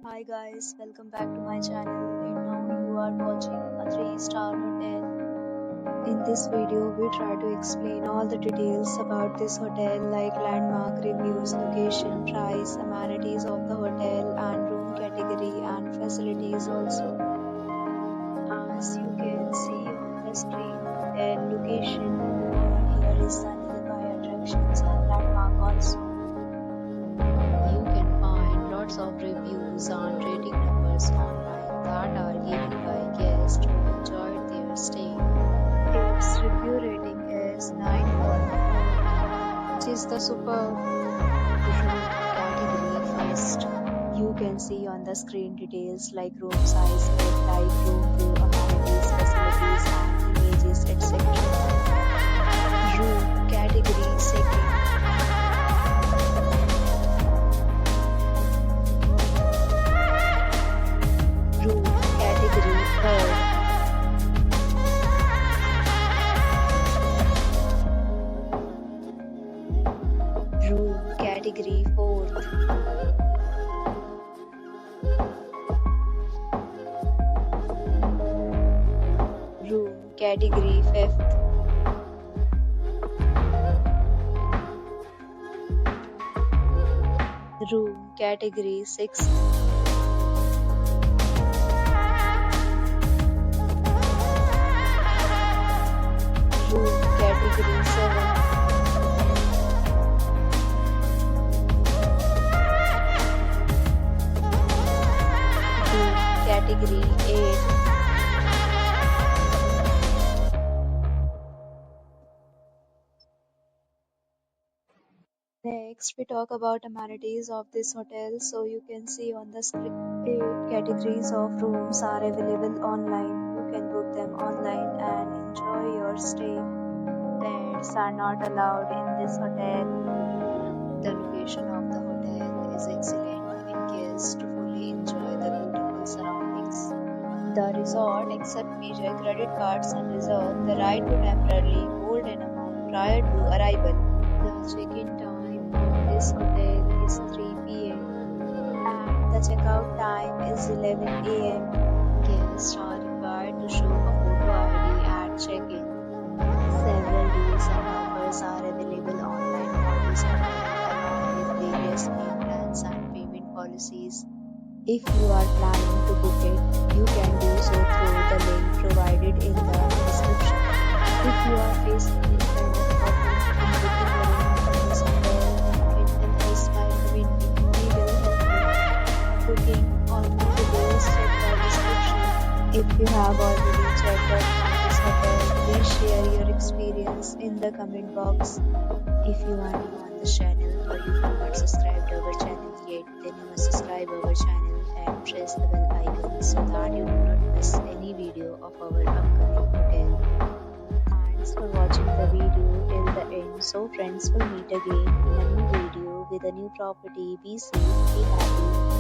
Hi guys, welcome back to my channel and now you are watching a 3-star hotel. In this video, we try to explain all the details about this hotel like landmark, reviews, location, price, amenities of the hotel and room category and facilities also. As you can see on the screen, hotel location and here is the nearby attractions and landmark also. You can find lots of reviews and rating numbers online that are given by guests who enjoyed their stay. Its review rating is 9.4, which is the superb. Room category first. You can see on the screen details like room size, bed type, room view, amenities, facilities, and images, etc. Room category second. Room category third. Room category fourth. Room category fifth. Room category sixth. Room category 7. Room category 8. Next, we talk about amenities of this hotel. So you can see on the screen, 8 categories of rooms are available online. You can book them online and enjoy your stay. Pets are not allowed in this hotel. The location of the hotel is excellent and guests to fully enjoy the beautiful surroundings. The resort accepts major credit cards and reserves the right to temporarily hold an amount prior to arrival. The check-in time of this hotel is 3 p.m. and the checkout time is 11 a.m. Guests are required to show a photo ID at check-in. Several deals and offers are available online for this hotel along with various meal plans and payment policies. If you are planning to book it, you can do so through the link provided in the description. If you are facing any kind of problem in booking a room in this hotel, then you can help us by commenting. We will help you. Booking all the details, check the description. If you have already checked out from this hotel, please share your experience in the comment box. If you are new on the channel or you have not subscribed our channel yet, then you must subscribe our channel and press the bell icon so that you do not miss any video of our upcoming hotel. Thanks for watching the video till the end. So friends, will meet again in a new video with a new property. Be safe, be happy.